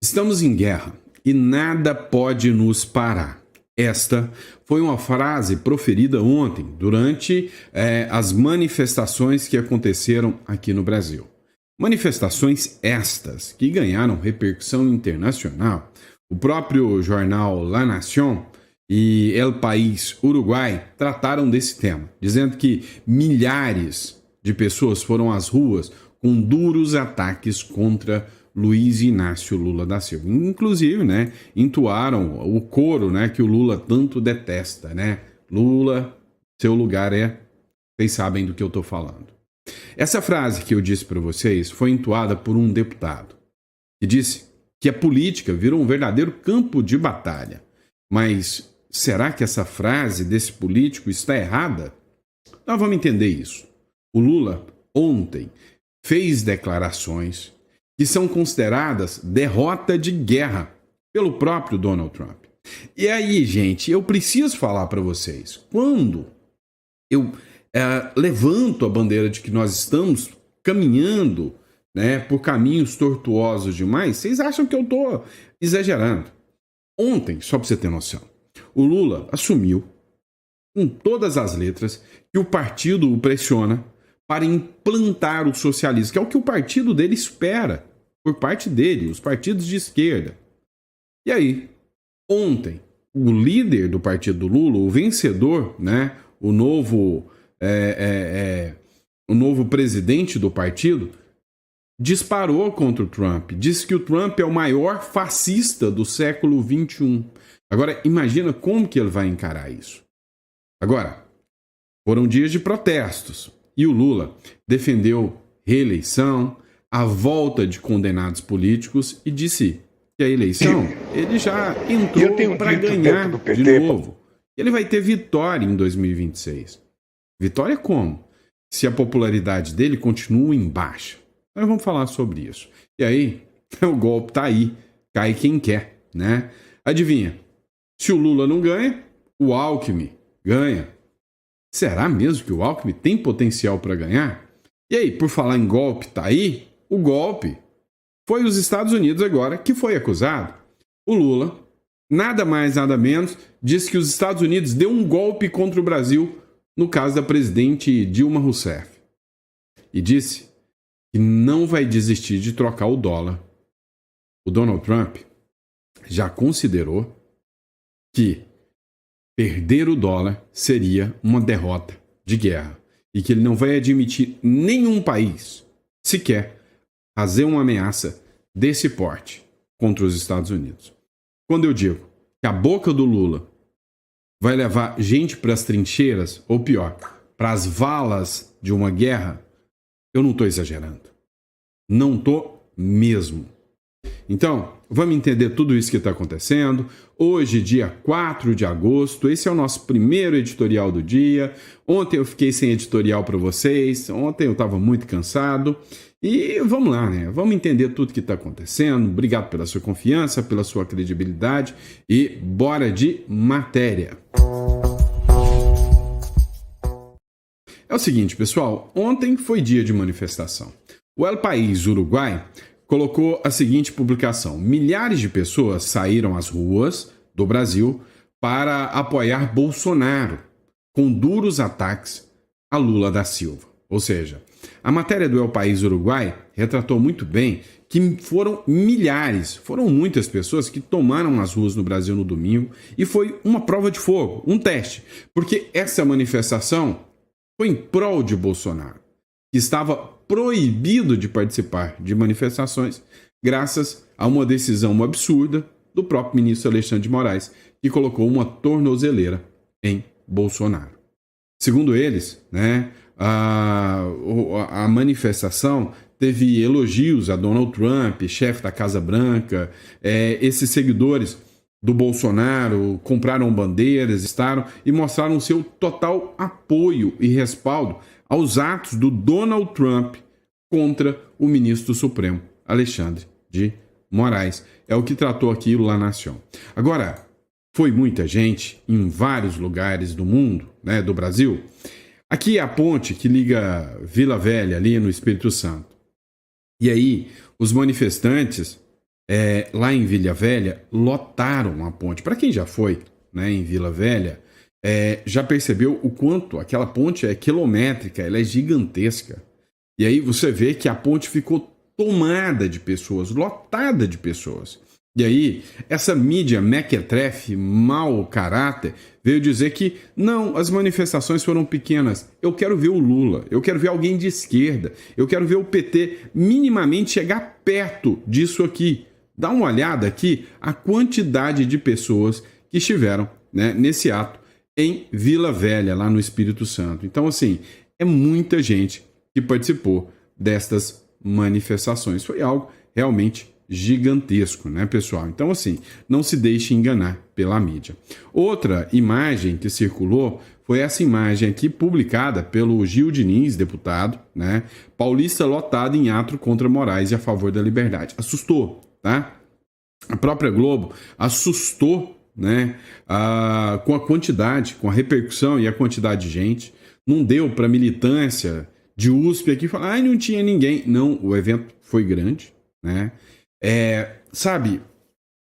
Estamos em guerra e nada pode nos parar. Esta foi uma frase proferida ontem, durante as manifestações que aconteceram aqui no Brasil. Manifestações estas que ganharam repercussão internacional. O próprio jornal La Nación e El País Uruguai trataram desse tema, dizendo que milhares de pessoas foram às ruas com duros ataques contra Luiz Inácio Lula da Silva. Inclusive, entoaram o coro, que o Lula tanto detesta, Lula, seu lugar é... Vocês sabem do que eu estou falando. Essa frase que eu disse para vocês foi entoada por um deputado que disse que a política virou um verdadeiro campo de batalha. Mas será que essa frase desse político está errada? Nós vamos entender isso. O Lula, ontem, fez declarações que são consideradas derrota de guerra pelo próprio Donald Trump. E aí, gente, eu preciso falar para vocês, quando eu levanto a bandeira de que nós estamos caminhando por caminhos tortuosos demais, vocês acham que eu estou exagerando. Ontem, só para você ter noção, o Lula assumiu, com todas as letras, que o partido o pressiona para implantar o socialismo, que é o que o partido dele espera por parte dele, os partidos de esquerda. E aí, ontem, o líder do partido do Lula, o vencedor, o novo presidente do partido, disparou contra o Trump, disse que o Trump é o maior fascista do século XXI. Agora, imagina como que ele vai encarar isso. Agora, foram dias de protestos e o Lula defendeu reeleição, a volta de condenados políticos e disse que a eleição ele já entrou para ganhar de novo. Ele vai ter vitória em 2026. Vitória como? Se a popularidade dele continua em baixa. Nós vamos falar sobre isso. E aí, o golpe tá aí, cai quem quer, Adivinha? Se o Lula não ganha, o Alckmin ganha. Será mesmo que o Alckmin tem potencial para ganhar? E aí, por falar em golpe, tá aí? O golpe foi os Estados Unidos agora que foi acusado. O Lula, nada mais, nada menos, disse que os Estados Unidos deu um golpe contra o Brasil no caso da presidente Dilma Rousseff. E disse que não vai desistir de trocar o dólar. O Donald Trump já considerou que perder o dólar seria uma derrota de guerra e que ele não vai admitir nenhum país sequer fazer uma ameaça desse porte contra os Estados Unidos. Quando eu digo que a boca do Lula vai levar gente para as trincheiras, ou pior, para as valas de uma guerra, eu não estou exagerando. Não estou mesmo. Então, vamos entender tudo isso que está acontecendo. Hoje, dia 4 de agosto, esse é o nosso primeiro editorial do dia. Ontem eu fiquei sem editorial para vocês, ontem eu estava muito cansado. E vamos lá, Vamos entender tudo que está acontecendo. Obrigado pela sua confiança, pela sua credibilidade e bora de matéria. É o seguinte, pessoal, ontem foi dia de manifestação. O El País Uruguai colocou a seguinte publicação: milhares de pessoas saíram às ruas do Brasil para apoiar Bolsonaro, com duros ataques a Lula da Silva. Ou seja, a matéria do El País Uruguai retratou muito bem que foram milhares, foram muitas pessoas que tomaram as ruas no Brasil no domingo e foi uma prova de fogo, um teste, porque essa manifestação foi em prol de Bolsonaro, que estava proibido de participar de manifestações graças a uma decisão absurda do próprio ministro Alexandre de Moraes, que colocou uma tornozeleira em Bolsonaro. Segundo eles, a manifestação teve elogios a Donald Trump, chefe da Casa Branca. Esses seguidores do Bolsonaro compraram bandeiras, e mostraram seu total apoio e respaldo aos atos do Donald Trump contra o ministro do Supremo, Alexandre de Moraes. É o que tratou aqui o La Nación. Agora, foi muita gente em vários lugares do mundo, do Brasil. Aqui é a ponte que liga Vila Velha, ali no Espírito Santo. E aí, os manifestantes lá em Vila Velha, lotaram a ponte. Para quem já foi, né, em Vila Velha, já percebeu o quanto aquela ponte é quilométrica, ela é gigantesca. E aí você vê que a ponte ficou tomada de pessoas, lotada de pessoas. E aí, essa mídia mequetrefe, mau caráter, veio dizer que não, as manifestações foram pequenas. Eu quero ver o Lula, eu quero ver alguém de esquerda, eu quero ver o PT minimamente chegar perto disso aqui. Dá uma olhada aqui a quantidade de pessoas que estiveram, né, nesse ato em Vila Velha, lá no Espírito Santo. Então, assim, é muita gente que participou destas manifestações. Foi algo realmente gigantesco, né, pessoal? Então, assim, não se deixe enganar pela mídia. Outra imagem que circulou foi essa imagem aqui publicada pelo Gil Diniz, deputado, né? Paulista lotado em ato contra Moraes e a favor da liberdade. Assustou, tá? A própria Globo assustou, né, com a quantidade, com a repercussão e a quantidade de gente. Não deu para militância de USP aqui falar, não tinha ninguém. Não, o evento foi grande, né? Sabe,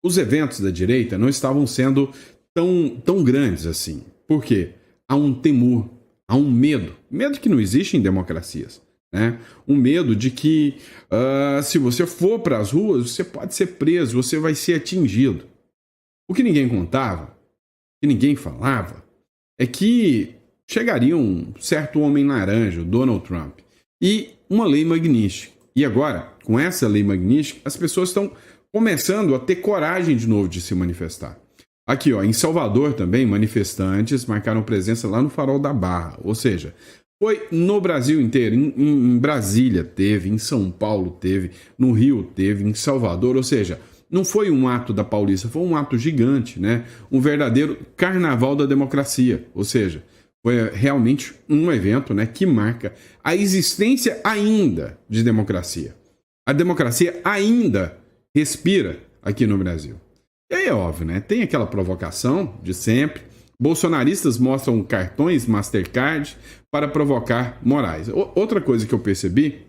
os eventos da direita não estavam sendo tão grandes assim. Por quê? Há um temor, há um medo que não existe em democracias, né? Um medo de que se você for para as ruas, você pode ser preso, você vai ser atingido. O que ninguém contava, o que ninguém falava, é que chegaria um certo homem laranja, o Donald Trump, e uma lei Magnitsky. E agora, com essa lei Magnitsky, as pessoas estão começando a ter coragem de novo de se manifestar. Aqui, ó, em Salvador também, manifestantes marcaram presença lá no Farol da Barra. Ou seja, foi no Brasil inteiro. Em Brasília teve, em São Paulo teve, no Rio teve, em Salvador. Ou seja, não foi um ato da Paulista, foi um ato gigante, né? Um verdadeiro carnaval da democracia. Ou seja, foi realmente um evento, né, que marca a existência ainda de democracia. A democracia ainda respira aqui no Brasil. E aí é óbvio, né? Tem aquela provocação de sempre. Bolsonaristas mostram cartões Mastercard para provocar Moraes. Outra coisa que eu percebi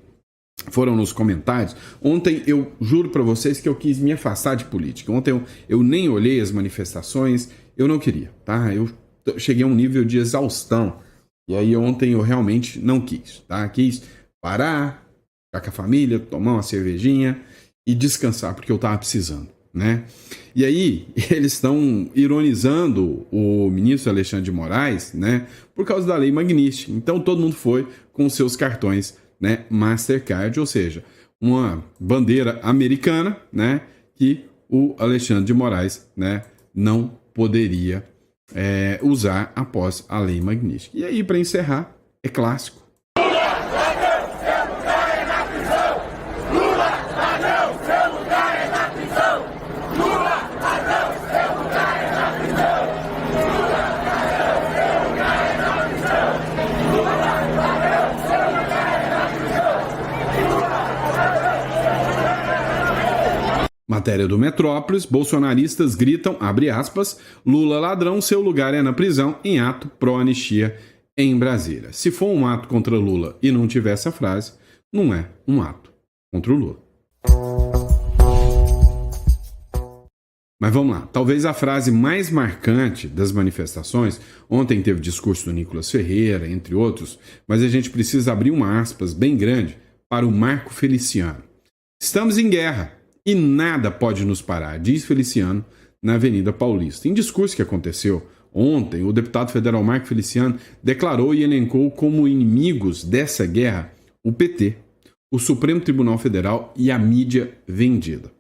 foram nos comentários. Ontem eu juro para vocês que eu quis me afastar de política. Ontem eu nem olhei as manifestações, eu não queria, tá? Eu cheguei a um nível de exaustão. E aí ontem eu realmente não quis, tá? Quis parar, ficar com a família, tomar uma cervejinha e descansar, porque eu estava precisando, né? E aí eles estão ironizando o ministro Alexandre de Moraes, né? Por causa da lei Magnitsky. Então todo mundo foi com seus cartões, né, Mastercard, ou seja, uma bandeira americana, né? Que o Alexandre de Moraes, né, não poderia usar após a lei Magnitsky. E aí, para encerrar, é clássico. Matéria do Metrópolis, bolsonaristas gritam, abre aspas, Lula ladrão, seu lugar é na prisão, em ato pró-anistia em Brasília. Se for um ato contra Lula e não tiver essa frase, não é um ato contra o Lula. Mas vamos lá, talvez a frase mais marcante das manifestações, ontem teve discurso do Nicolas Ferreira, entre outros, mas a gente precisa abrir uma aspas bem grande para o Marco Feliciano. Estamos em guerra. E nada pode nos parar, diz Feliciano na Avenida Paulista. Em discurso que aconteceu ontem, o deputado federal Marco Feliciano declarou e elencou como inimigos dessa guerra o PT, o Supremo Tribunal Federal e a mídia vendida.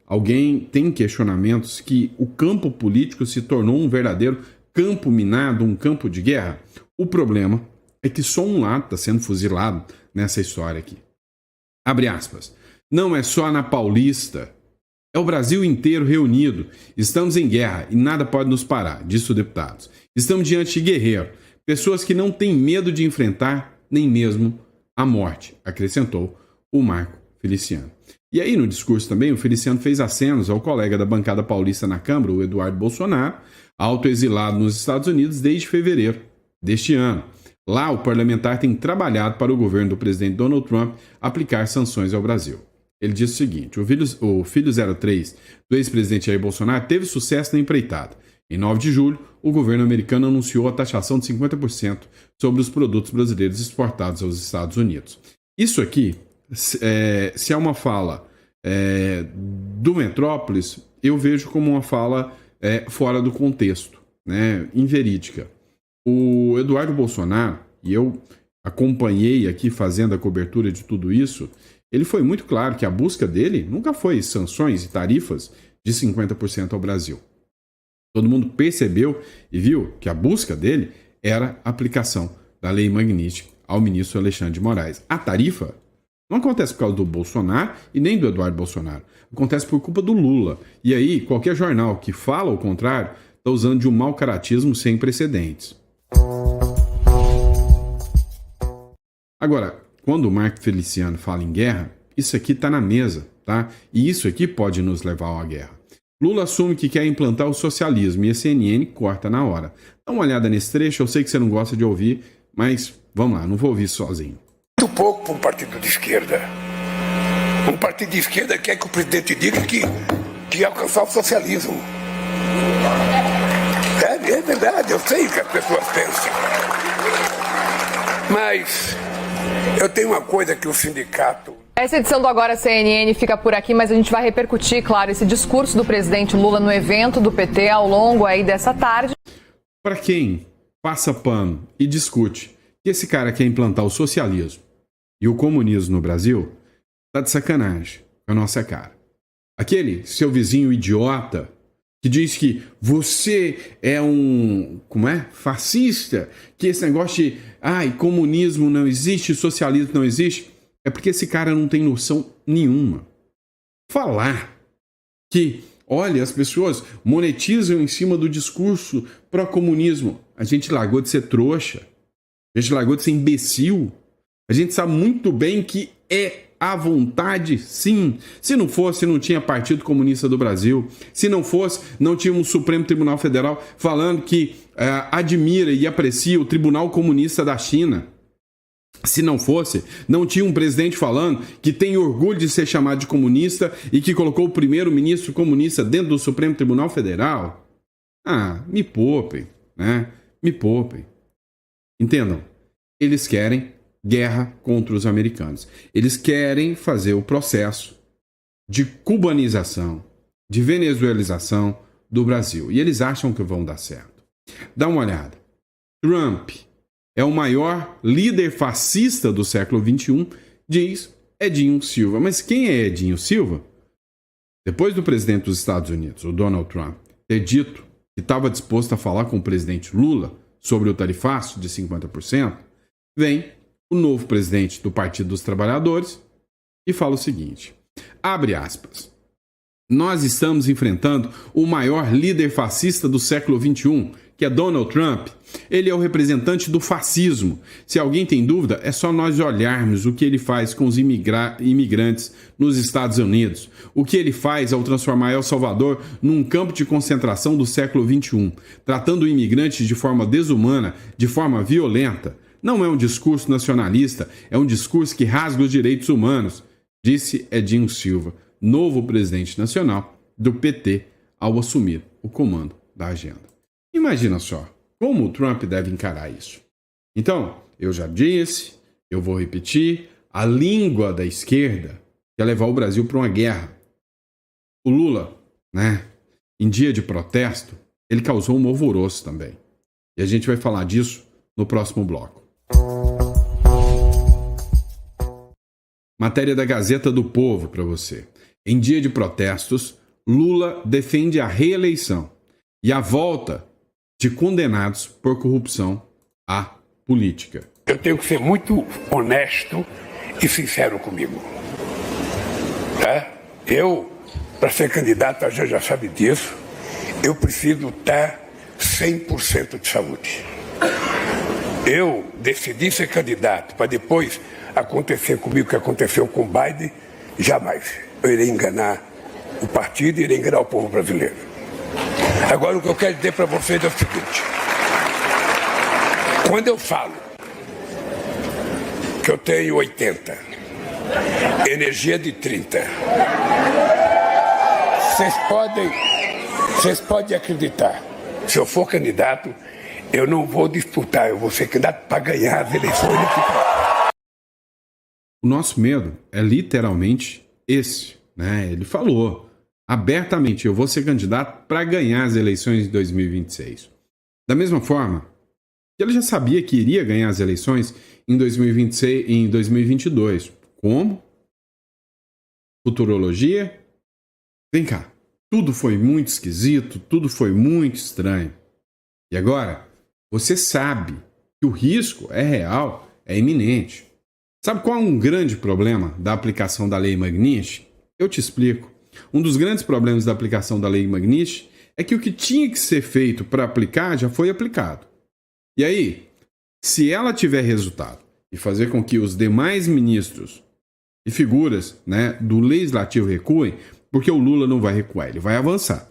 Alguém tem questionamentos que o campo político se tornou um verdadeiro campo minado, um campo de guerra? O problema é que só um lado está sendo fuzilado nessa história aqui. Abre aspas. Não é só na Paulista, é o Brasil inteiro reunido. Estamos em guerra e nada pode nos parar, disse o deputado. Estamos diante de guerreiro, pessoas que não têm medo de enfrentar nem mesmo a morte, acrescentou o Marco Feliciano. E aí no discurso também o Feliciano fez acenos ao colega da bancada paulista na Câmara, o Eduardo Bolsonaro, autoexilado nos Estados Unidos desde fevereiro deste ano. Lá o parlamentar tem trabalhado para o governo do presidente Donald Trump aplicar sanções ao Brasil. Ele diz o seguinte: o filho 03 do ex-presidente Jair Bolsonaro teve sucesso na empreitada. Em 9 de julho, o governo americano anunciou a taxação de 50% sobre os produtos brasileiros exportados aos Estados Unidos. Isso aqui, se é uma fala do Metrópolis, eu vejo como uma fala fora do contexto, né, inverídica. O Eduardo Bolsonaro, e eu acompanhei aqui fazendo a cobertura de tudo isso, ele foi muito claro que a busca dele nunca foi sanções e tarifas de 50% ao Brasil. Todo mundo percebeu e viu que a busca dele era a aplicação da Lei Magnitsky ao ministro Alexandre de Moraes. A tarifa não acontece por causa do Bolsonaro e nem do Eduardo Bolsonaro. Acontece por culpa do Lula. E aí, qualquer jornal que fala o contrário está usando de um mau caratismo sem precedentes. Agora, quando o Marco Feliciano fala em guerra, isso aqui está na mesa, tá? E isso aqui pode nos levar a uma guerra. Lula assume que quer implantar o socialismo e a CNN corta na hora. Dá uma olhada nesse trecho, eu sei que você não gosta de ouvir, mas vamos lá, não vou ouvir sozinho. Muito pouco para um partido de esquerda. Um partido de esquerda quer que o presidente diga que ia alcançar o socialismo. É verdade, eu sei o que as pessoas pensam. Mas eu tenho uma coisa que o sindicato... Essa edição do Agora CNN fica por aqui, mas a gente vai repercutir, claro, esse discurso do presidente Lula no evento do PT ao longo aí dessa tarde. Para quem passa pano e discute que esse cara quer implantar o socialismo e o comunismo no Brasil, tá de sacanagem com a nossa cara. Aquele seu vizinho idiota que diz que você é fascista, que esse negócio de comunismo não existe, socialismo não existe, é porque esse cara não tem noção nenhuma. Falar que, olha, as pessoas monetizam em cima do discurso pró-comunismo. A gente largou de ser trouxa. A gente largou de ser imbecil. A gente sabe muito bem que é à vontade, sim. Se não fosse, não tinha Partido Comunista do Brasil. Se não fosse, não tinha um Supremo Tribunal Federal falando que admira e aprecia o Tribunal Comunista da China. Se não fosse, não tinha um presidente falando que tem orgulho de ser chamado de comunista e que colocou o primeiro-ministro comunista dentro do Supremo Tribunal Federal. Me poupem, né? Me poupem. Entendam, eles querem guerra contra os americanos. Eles querem fazer o processo de cubanização, de venezuelização do Brasil. E eles acham que vão dar certo. Dá uma olhada. Trump é o maior líder fascista do século XXI, diz Edinho Silva. Mas quem é Edinho Silva? Depois do presidente dos Estados Unidos, o Donald Trump, ter dito que estava disposto a falar com o presidente Lula sobre o tarifaço de 50%, vem o novo presidente do Partido dos Trabalhadores e fala o seguinte, abre aspas, nós estamos enfrentando o maior líder fascista do século XXI, que é Donald Trump. Ele é o representante do fascismo. Se alguém tem dúvida, é só nós olharmos o que ele faz com os imigrantes nos Estados Unidos. O que ele faz ao transformar El Salvador num campo de concentração do século XXI, tratando imigrantes de forma desumana, de forma violenta. Não é um discurso nacionalista, é um discurso que rasga os direitos humanos, disse Edinho Silva, novo presidente nacional do PT, ao assumir o comando da agenda. Imagina só, como o Trump deve encarar isso. Então, eu já disse, eu vou repetir, a língua da esquerda quer levar o Brasil para uma guerra. O Lula, em dia de protesto, ele causou um alvoroço também. E a gente vai falar disso no próximo bloco. Matéria da Gazeta do Povo para você. Em dia de protestos, Lula defende a reeleição e a volta de condenados por corrupção à política. Eu tenho que ser muito honesto e sincero comigo. Eu, para ser candidato, a gente já sabe disso, eu preciso ter 100% de saúde. Eu decidi ser candidato para depois acontecer comigo o que aconteceu com o Biden, jamais. Eu irei enganar o partido e irei enganar o povo brasileiro. Agora, o que eu quero dizer para vocês é o seguinte. Quando eu falo que eu tenho 80 energia de 30. Vocês podem acreditar, se eu for candidato, eu não vou disputar, eu vou ser candidato para ganhar as eleições. O nosso medo é literalmente esse, né? Ele falou abertamente, eu vou ser candidato para ganhar as eleições de 2026. Da mesma forma que ele já sabia que iria ganhar as eleições em 2026 e em 2022. Como? Futurologia? Vem cá. Tudo foi muito esquisito, tudo foi muito estranho. E agora, você sabe que o risco é real, é iminente. Sabe qual é um grande problema da aplicação da Lei Magnitsky? Eu te explico. Um dos grandes problemas da aplicação da Lei Magnitsky é que o que tinha que ser feito para aplicar já foi aplicado. E aí, se ela tiver resultado e fazer com que os demais ministros e figuras, né, do legislativo recuem, porque o Lula não vai recuar, ele vai avançar.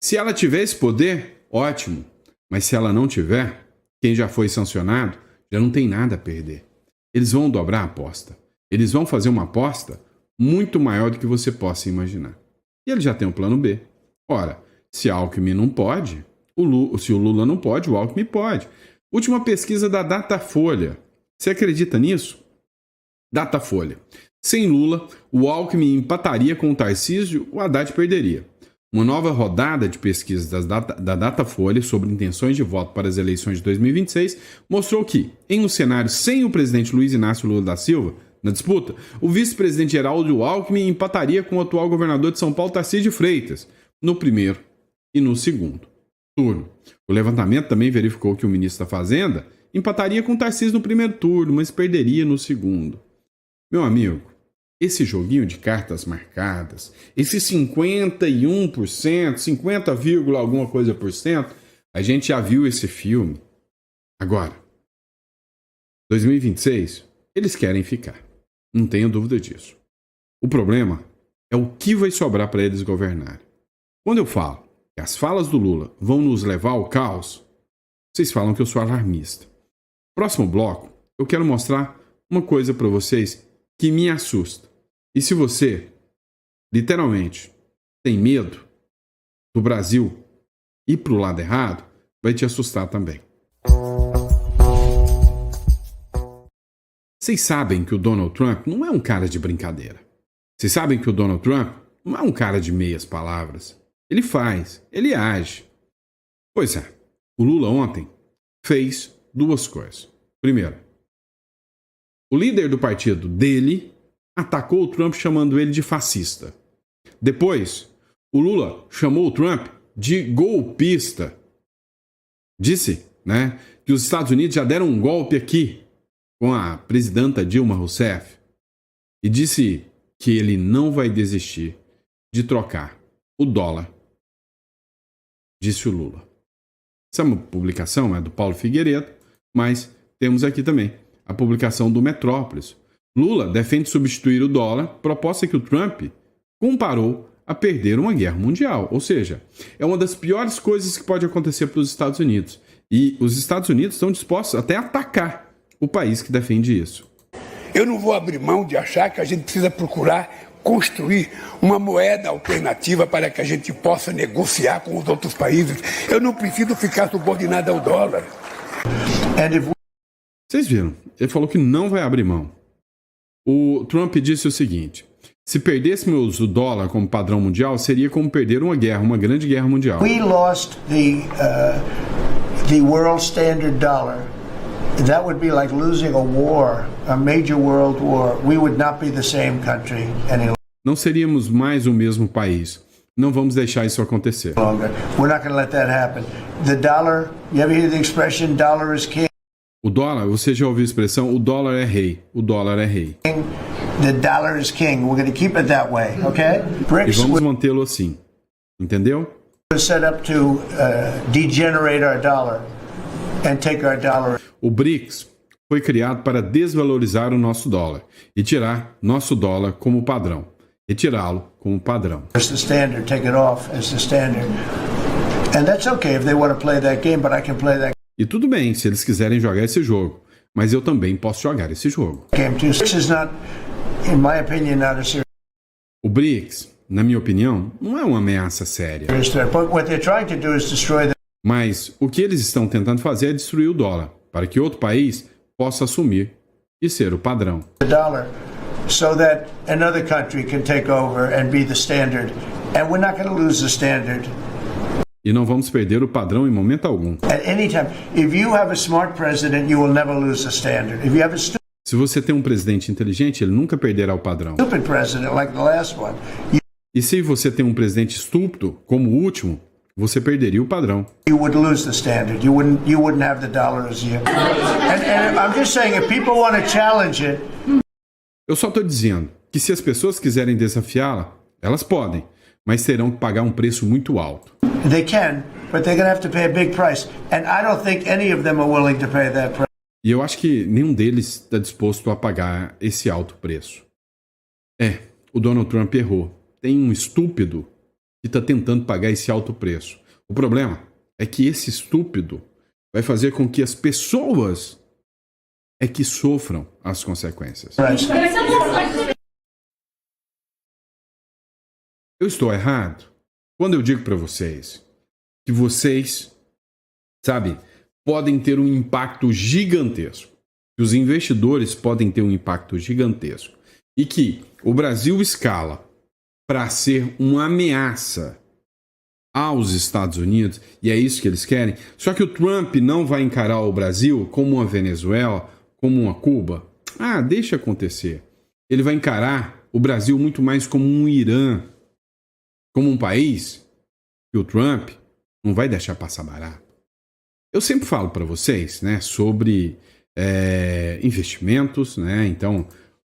Se ela tiver esse poder, ótimo. Mas se ela não tiver, quem já foi sancionado já não tem nada a perder. Eles vão dobrar a aposta. Eles vão fazer uma aposta muito maior do que você possa imaginar. E ele já tem um plano B. Ora, se Alckmin não pode, se o Lula não pode, o Alckmin pode. Última pesquisa da Datafolha. Você acredita nisso? Datafolha. Sem Lula, o Alckmin empataria com o Tarcísio, o Haddad perderia. Uma nova rodada de pesquisas da Datafolha sobre intenções de voto para as eleições de 2026 mostrou que, em um cenário sem o presidente Luiz Inácio Lula da Silva na disputa, o vice-presidente Geraldo Alckmin empataria com o atual governador de São Paulo, Tarcísio de Freitas, no primeiro e no segundo turno. O levantamento também verificou que o ministro da Fazenda empataria com o Tarcísio no primeiro turno, mas perderia no segundo. Meu amigo, esse joguinho de cartas marcadas, esse 51%, 50, alguma coisa por cento, a gente já viu esse filme. Agora, 2026, eles querem ficar. Não tenho dúvida disso. O problema é o que vai sobrar para eles governarem. Quando eu falo que as falas do Lula vão nos levar ao caos, vocês falam que eu sou alarmista. Próximo bloco, eu quero mostrar uma coisa para vocês que me assusta. E se você, literalmente, tem medo do Brasil ir para o lado errado, vai te assustar também. Vocês sabem que o Donald Trump não é um cara de brincadeira. Vocês sabem que o Donald Trump não é um cara de meias palavras. Ele faz, ele age. Pois é, o Lula ontem fez duas coisas. Primeiro, o líder do partido dele atacou o Trump chamando ele de fascista. Depois, o Lula chamou o Trump de golpista. Disse, né, que os Estados Unidos já deram um golpe aqui com a presidenta Dilma Rousseff. E disse que ele não vai desistir de trocar o dólar. Disse o Lula. Essa publicação é do Paulo Figueiredo, mas temos aqui também a publicação do Metrópolis. Lula defende substituir o dólar, proposta que o Trump comparou a perder uma guerra mundial. Ou seja, é uma das piores coisas que pode acontecer para os Estados Unidos. E os Estados Unidos estão dispostos até a atacar o país que defende isso. Eu não vou abrir mão de achar que a gente precisa procurar construir uma moeda alternativa para que a gente possa negociar com os outros países. Eu não preciso ficar subordinado ao dólar. Vocês viram? Ele falou que não vai abrir mão. O Trump disse o seguinte: se perdêssemos o dólar como padrão mundial, seria como perder uma guerra, uma grande guerra mundial. We lost the world standard dollar. That would be like losing a war, a major world war. We would not be the same country any longer. Não seríamos mais o mesmo país. Não vamos deixar isso acontecer. We're not going to let that happen. The dollar, you ever hear the expression dollar is king? O dólar, você já ouviu a expressão, o dólar é rei. O dólar é rei. The dollar is king. We're going to keep it that way, okay? E vamos mantê-lo assim. Entendeu? Set up to degenerate our dollar and take our dollar. O BRICS foi criado para desvalorizar o nosso dólar e tirar nosso dólar como padrão. Retirá-lo como padrão. As the standard, take it off as the standard. And that's okay if they want to play that game, but I can play that. E tudo bem se eles quiserem jogar esse jogo, mas eu também posso jogar esse jogo. Game too. This is not in my opinion, not a serious O BRICS, na minha opinião, não é uma ameaça séria. threat. But what they're trying to do is destroy Mas o que eles estão tentando fazer é destruir o dólar, para que outro país possa assumir e ser o padrão. the dollar so that another country can take over and be the standard. And we're not going to lose the standard E não vamos perder o padrão em momento algum. at any time. If you have a smart president, you will never lose the standard. If you have a Se você tem um presidente inteligente, ele nunca perderá o padrão. stupid president like the last one, E se você tem um presidente estúpido, como o último, você perderia o padrão. you would lose the standard. You wouldn't have the dollar as you. And I'm just saying, if people want to challenge it, Eu só estou dizendo que se as pessoas quiserem desafiá-la, elas podem, mas terão que pagar um preço muito alto. they can, but they're going to have to pay a big price. And I don't think any of them are willing to pay that price. E eu acho que nenhum deles está disposto a pagar esse alto preço. O Donald Trump errou. Tem um estúpido que está tentando pagar esse alto preço. O problema é que esse estúpido vai fazer com que as pessoas que sofram as consequências. Eu estou errado quando eu digo para vocês que vocês, podem ter um impacto gigantesco. Que os investidores podem ter um impacto gigantesco. E que o Brasil escala para ser uma ameaça aos Estados Unidos, e é isso que eles querem. Só que o Trump não vai encarar o Brasil como uma Venezuela, como uma Cuba. Deixa acontecer. Ele vai encarar o Brasil muito mais como um Irã, como um país que o Trump não vai deixar passar barato. Eu sempre falo para vocês, sobre investimentos, Então,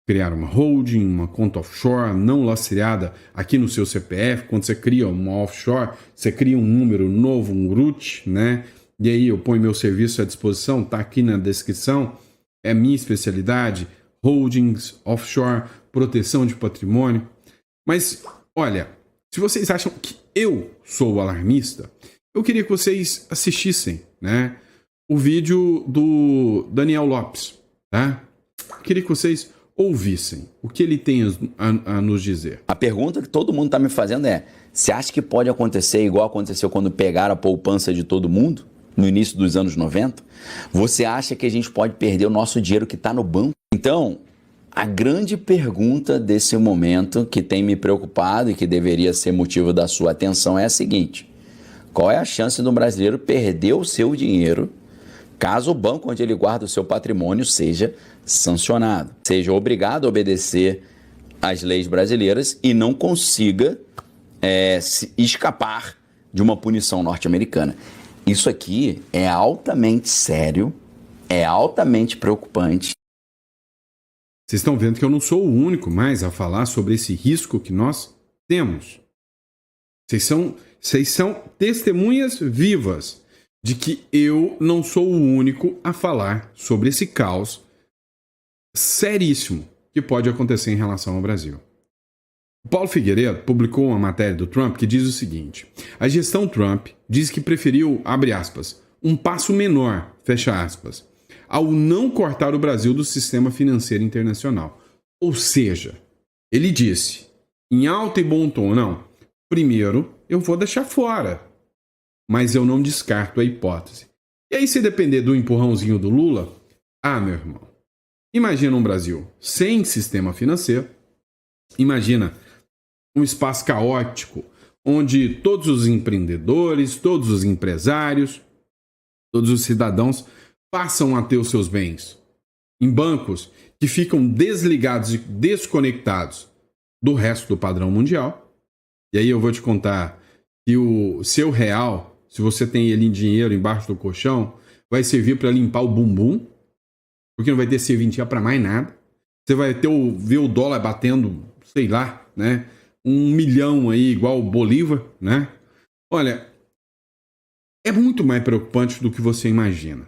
criar uma holding, uma conta offshore não lastreada aqui no seu CPF. Quando você cria uma offshore, você cria um número novo, um root, E aí eu ponho meu serviço à disposição, tá aqui na descrição. É minha especialidade, holdings, offshore, proteção de patrimônio. Mas, olha, se vocês acham que eu sou alarmista, eu queria que vocês assistissem, o vídeo do Daniel Lopes, tá? Eu queria que vocês ouvissem o que ele tem a nos dizer. A pergunta que todo mundo está me fazendo é: você acha que pode acontecer igual aconteceu quando pegaram a poupança de todo mundo, no início dos anos 90? Você acha que a gente pode perder o nosso dinheiro que está no banco? Então, a grande pergunta desse momento que tem me preocupado e que deveria ser motivo da sua atenção é a seguinte: qual é a chance do brasileiro perder o seu dinheiro caso o banco onde ele guarda o seu patrimônio seja sancionado, seja obrigado a obedecer às leis brasileiras e não consiga escapar de uma punição norte-americana? Isso aqui é altamente sério, é altamente preocupante. Vocês estão vendo que eu não sou o único mais a falar sobre esse risco que nós temos. Vocês são testemunhas vivas de que eu não sou o único a falar sobre esse caos seríssimo que pode acontecer em relação ao Brasil. O Paulo Figueiredo publicou uma matéria do Trump que diz o seguinte: a gestão Trump diz que preferiu, abre aspas, um passo menor, fecha aspas, ao não cortar o Brasil do sistema financeiro internacional. Ou seja, ele disse, em alto e bom tom, não, primeiro eu vou deixar fora, mas eu não descarto a hipótese. E aí, se depender do empurrãozinho do Lula, meu irmão, imagina um Brasil sem sistema financeiro, imagina um espaço caótico, onde todos os empreendedores, todos os empresários, todos os cidadãos passam a ter os seus bens em bancos que ficam desligados e desconectados do resto do padrão mundial. E aí eu vou te contar que o seu real, se você tem ele em dinheiro embaixo do colchão, vai servir para limpar o bumbum, porque não vai ter serventia para mais nada. Você vai ver o dólar batendo, sei lá, 1 milhão aí, igual o Bolívar, Olha, é muito mais preocupante do que você imagina.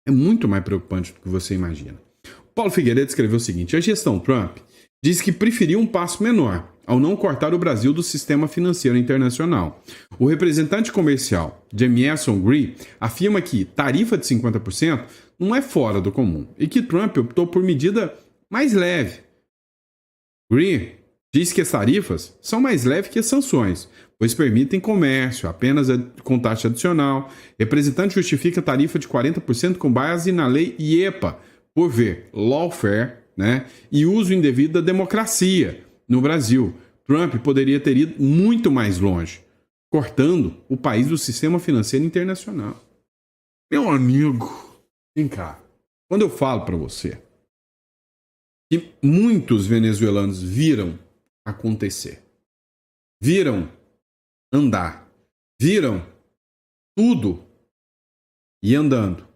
É muito mais preocupante do que você imagina. O Paulo Figueiredo escreveu o seguinte: a gestão Trump diz que preferiu um passo menor ao não cortar o Brasil do sistema financeiro internacional. O representante comercial Jamieson Green afirma que tarifa de 50% não é fora do comum e que Trump optou por medida mais leve. Green diz que as tarifas são mais leves que as sanções, pois permitem comércio apenas com taxa adicional. Representante justifica a tarifa de 40% com base na lei IEPA, por ver lawfare, né, e uso indevido da democracia no Brasil. Trump poderia ter ido muito mais longe, cortando o país do sistema financeiro internacional. Meu amigo, vem cá. Quando eu falo para você que muitos venezuelanos viram acontecer, viram andar, viram tudo e andando,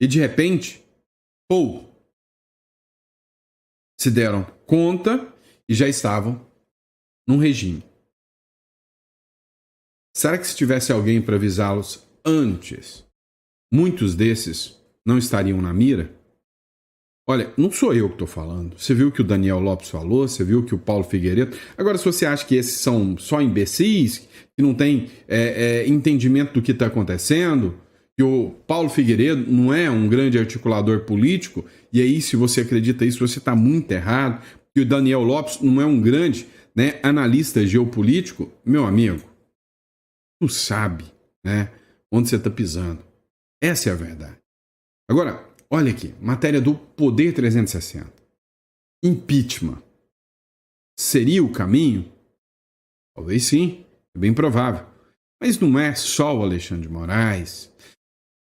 e de repente, se deram conta e já estavam num regime. Será que se tivesse alguém para avisá-los antes, muitos desses não estariam na mira? Olha, não sou eu que estou falando. Você viu o que o Daniel Lopes falou, você viu o que o Paulo Figueiredo... Agora, se você acha que esses são só imbecis, que não tem entendimento do que está acontecendo, que o Paulo Figueiredo não é um grande articulador político, e aí, se você acredita isso, você está muito errado, que o Daniel Lopes não é um grande, né, analista geopolítico, meu amigo, tu sabe, né, onde você está pisando. Essa é a verdade. Agora, olha aqui, matéria do Poder 360. Impeachment. Seria o caminho? Talvez sim, é bem provável. Mas não é só o Alexandre de Moraes.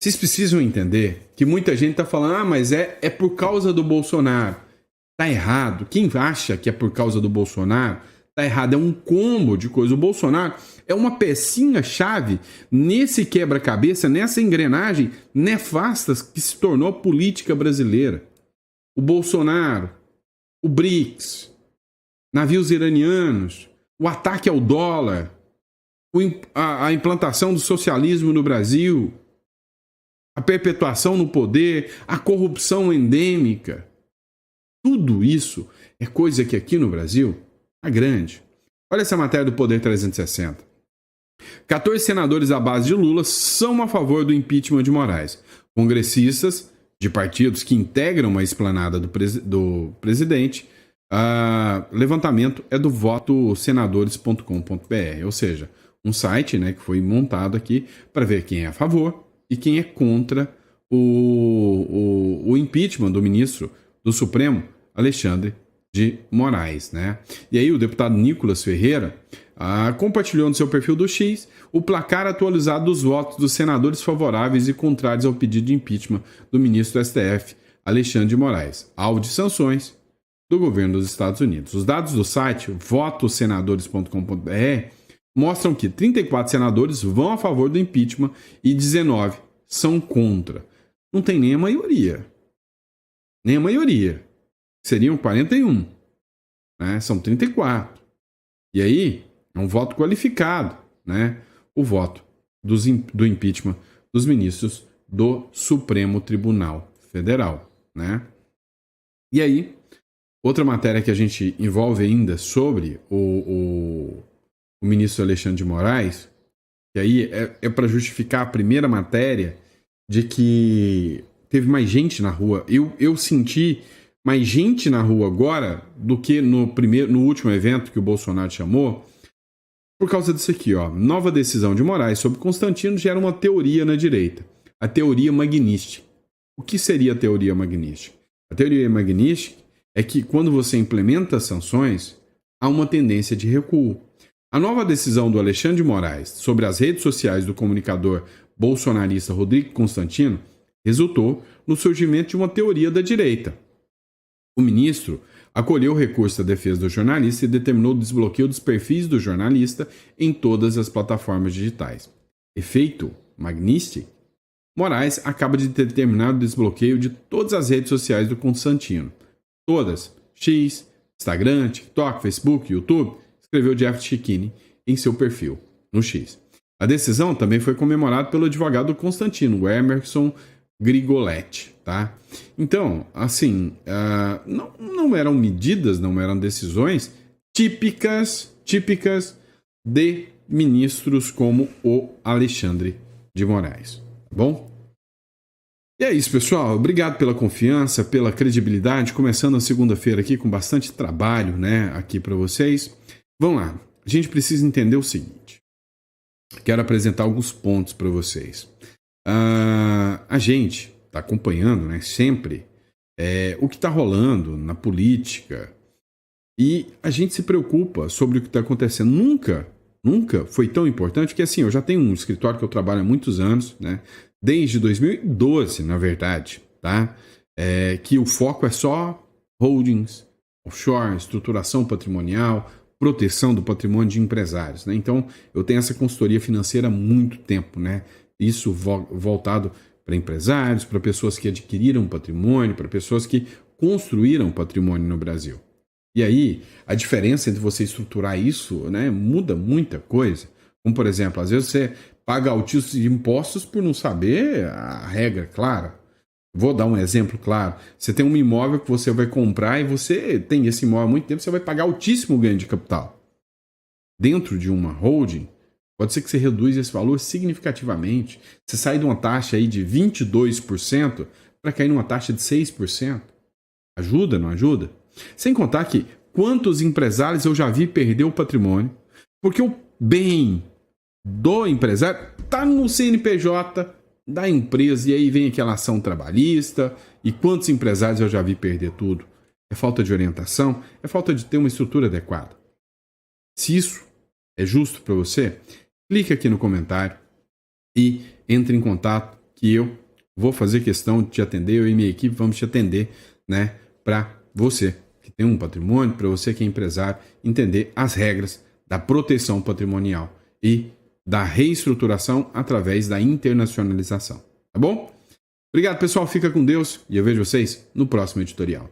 Vocês precisam entender que muita gente está falando, mas é por causa do Bolsonaro. Tá errado. Quem acha que é por causa do Bolsonaro, tá errado. É um combo de coisas. O Bolsonaro é uma pecinha-chave nesse quebra-cabeça, nessa engrenagem nefasta que se tornou a política brasileira. O Bolsonaro, o BRICS, navios iranianos, o ataque ao dólar, a implantação do socialismo no Brasil, a perpetuação no poder, a corrupção endêmica. Tudo isso é coisa que aqui no Brasil é grande. Olha essa matéria do Poder 360. 14 senadores à base de Lula são a favor do impeachment de Moraes. Congressistas de partidos que integram a esplanada do presidente. Levantamento é do votosenadores.com.br, ou seja, um site, né, que foi montado aqui para ver quem é a favor e quem é contra o impeachment do ministro do Supremo, Alexandre de Moraes, né? E aí o deputado Nicolas Ferreira compartilhou no seu perfil do X o placar atualizado dos votos dos senadores favoráveis e contrários ao pedido de impeachment do ministro do STF, Alexandre de Moraes, alvo de sanções do governo dos Estados Unidos. Os dados do site votosenadores.com.br mostram que 34 senadores vão a favor do impeachment e 19 são contra. Não tem nem a maioria. Nem a maioria. Seriam 41. Né? São 34. E aí, é um voto qualificado, né? O voto do impeachment dos ministros do Supremo Tribunal Federal, né? E aí, outra matéria que a gente envolve ainda sobre o ministro Alexandre de Moraes, que aí é para justificar a primeira matéria de que teve mais gente na rua. Eu senti mais gente na rua agora do que no último evento que o Bolsonaro chamou, por causa disso aqui, ó. Nova decisão de Moraes sobre Constantino gera uma teoria na direita, a teoria magnística. O que seria a teoria magnística? A teoria magnística é que quando você implementa sanções, há uma tendência de recuo. A nova decisão do Alexandre de Moraes sobre as redes sociais do comunicador bolsonarista Rodrigo Constantino resultou no surgimento de uma teoria da direita. O ministro acolheu o recurso da defesa do jornalista e determinou o desbloqueio dos perfis do jornalista em todas as plataformas digitais. Efeito magnístico? Moraes acaba de determinar o desbloqueio de todas as redes sociais do Constantino. Todas. X, Instagram, TikTok, Facebook, YouTube, escreveu Jeff Chikini em seu perfil no X. A decisão também foi comemorada pelo advogado do Constantino, o Emerson Grigoletti, tá? Então, assim, não eram medidas, não eram decisões típicas de ministros como o Alexandre de Moraes, tá bom? E é isso, pessoal. Obrigado pela confiança, pela credibilidade. Começando a segunda-feira aqui com bastante trabalho, né, aqui para vocês. Vamos lá. A gente precisa entender o seguinte. Quero apresentar alguns pontos para vocês. A gente está acompanhando, né, sempre o que está rolando na política e a gente se preocupa sobre o que está acontecendo. Nunca foi tão importante que, assim, eu já tenho um escritório que eu trabalho há muitos anos, né? Desde 2012, na verdade, tá? Que o foco é só holdings, offshore, estruturação patrimonial, proteção do patrimônio de empresários, né? Então, eu tenho essa consultoria financeira há muito tempo, né? Isso voltado para empresários, para pessoas que adquiriram patrimônio, para pessoas que construíram patrimônio no Brasil. E aí, a diferença entre você estruturar isso, né, muda muita coisa. Como, por exemplo, às vezes você paga altíssimos impostos por não saber a regra clara. Vou dar um exemplo claro. Você tem um imóvel que você vai comprar e você tem esse imóvel há muito tempo, você vai pagar altíssimo ganho de capital. Dentro de uma holding, pode ser que você reduza esse valor significativamente. Você sai de uma taxa aí de 22% para cair numa taxa de 6%. Ajuda, não ajuda? Sem contar que quantos empresários eu já vi perder o patrimônio porque o bem do empresário está no CNPJ da empresa e aí vem aquela ação trabalhista. E quantos empresários eu já vi perder tudo? É falta de orientação, é falta de ter uma estrutura adequada. Se isso é justo para você, clique aqui no comentário e entre em contato que eu vou fazer questão de te atender, eu e minha equipe vamos te atender, né, para você que tem um patrimônio, para você que é empresário, entender as regras da proteção patrimonial e da reestruturação através da internacionalização. Tá bom? Obrigado, pessoal. Fica com Deus e eu vejo vocês no próximo editorial.